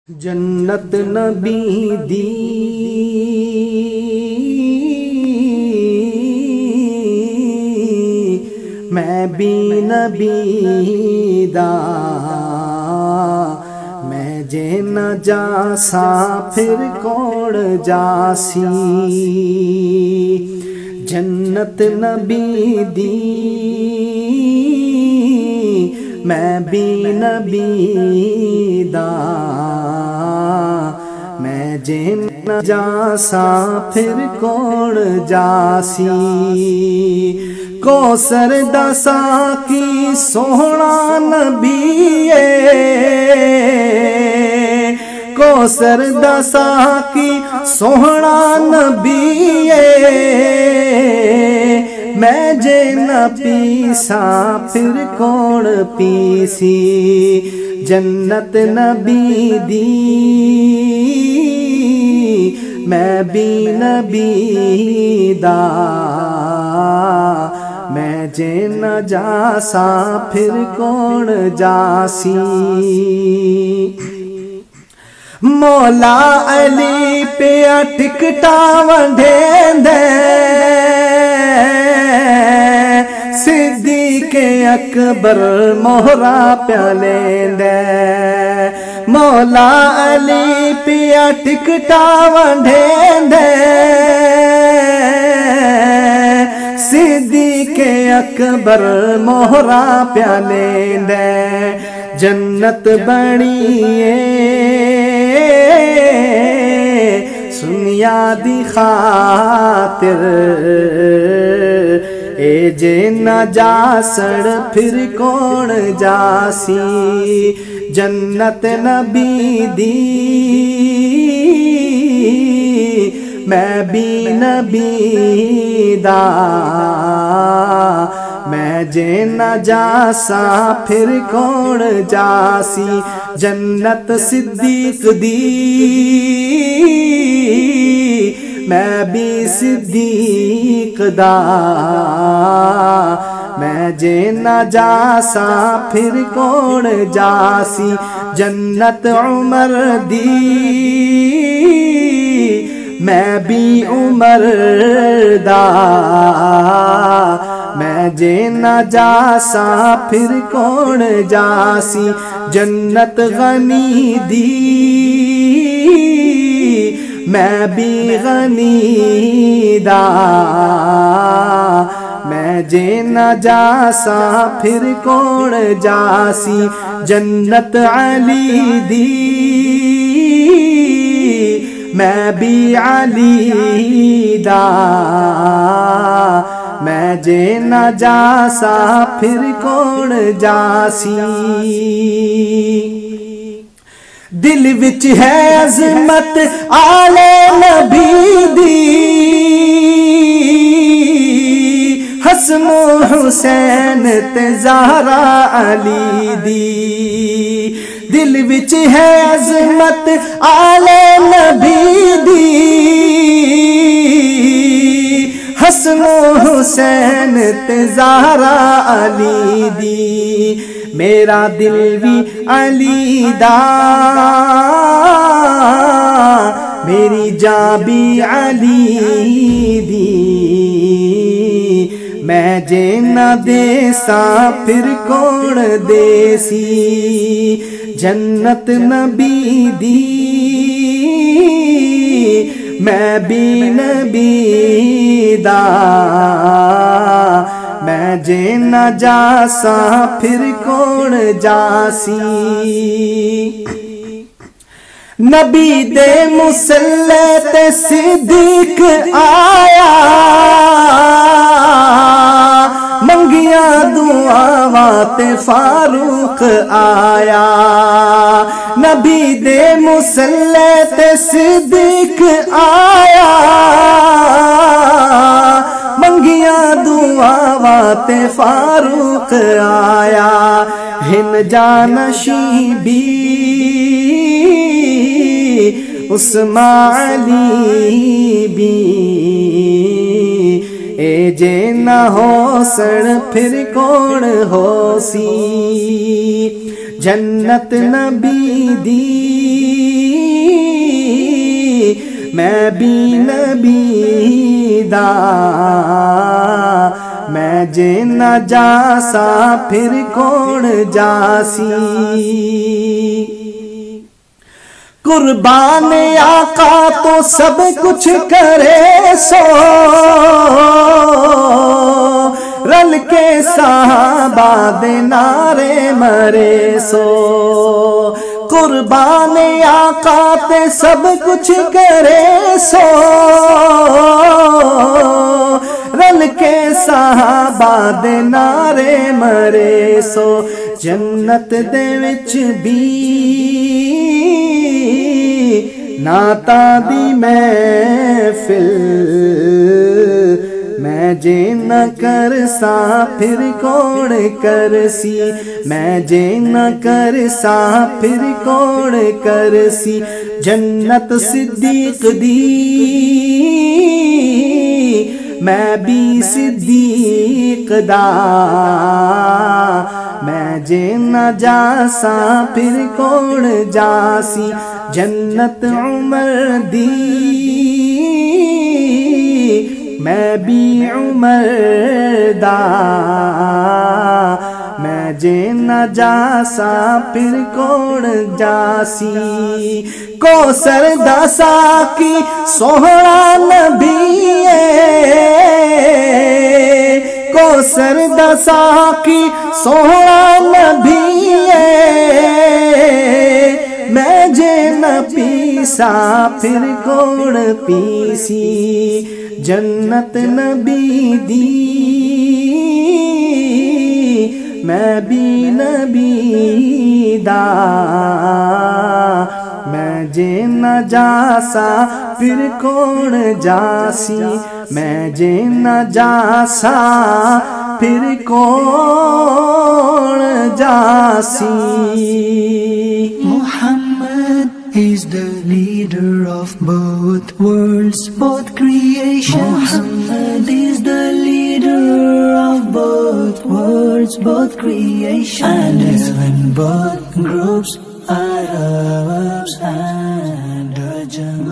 जन्नत नबी दी मैं भी नबी दा मैं जे न जासा फिर कौन जासी। जन्नत नबी दी मैं भी नबी दा मैं जे न जासा फिर कौन जासी। कौसर दसा की सोहना नबी कौसर दसा की सोहना नबी मैं जे न पीसा फिर कौन पीसी। जन्नत नबी दी मैं भी नबी दा मैं जे न जासा फिर कौन जासी। मौला अली पे टिकटा वंढेंदे सिद्दीक़े अकबर मोहरा प्यालेंदे। मौला अली पिया टिकटा वंढेंदे सिद्दीक़े अकबर मोहरा प्यालेंदे। जन्नत बणिए सुनिया दी खातिर ए जे न जासड़ फिर कौन जासी। जन्नत नबी दी मैं भी नबी दा मैं जे न जासा फिर कौन जासी। जन्नत सिद्दीक दी मैं भी सिद्दीक दा मैं जे न जासा फिर कौन जासी। जन्नत उमर दी मैं भी उमर दा मैं जे न जासा फिर कौन जासी। जन्नत गनी दी मैं भी गनी दा मैं जे न जासा फिर कौन जासी। जन्नत अली दी मैं भी अली दा मैं जे न जासा फिर कौन जासी। दिल विच है अज़मत आले नबी दी हसन हुसैन ते ज़हरा अली दी। दिल विच है अज़मत आले नबी दी हसन हुसैन ते ज़हरा अली दी। मेरा दिल भी अली दा मेरी जान भी अली दी मैं जे न देसा फिर कौन देसी। जन्नत नबी दी मैं भी नबी दा मैं जे न जासा फिर कौन जासी। नबी दे मुसल्ले ते सिद्दीक आया मंगिया दुआवा ते फारूक आया। नबी दे मुसल्ले ते सिद्दीक आया मंगिया दुआवा ते फारूक आया। हिन जानशी भी उस्मानी भी ए जे न होसन फिर कौन होसी। जन्नत नबी दी मैं भी नबी दा मैं जे न जासा फिर कौन जासी कुर्बान आका तो सब कुछ करे सो रल के साहबा दे नारे मरे सो कुर्बान आका ते सब कुछ करे सो रल के साहबा दे नारे मरे सो जन्नत दे विच भी नाता दी महफिल मैं जे न करसा फिर कौन करसी मैं जे न करसा फिर कौन करसी जन्नत सिद्दीक दी मैं भी सिद्दीक दा मैं जे न जासा फिर कौन जासी जन्नत उमर दी मैं भी उमर दा मैं जे न जासा फिर कौन जासी कौसर दसा की सोहरा नबी कौसर दसा की सोहरा नबी मैं जे न पीसा फिर कौन पीसी जन्नत नबी दी मैं भी नबी दा मैं जे न जासा फिर कौन जासी मैं जे न जासा फिर कौन जासी Muhammad is the leader of both worlds, both creation. Muhammad is the leader of both worlds, both creation. And even both groups, Arabs and Ajam.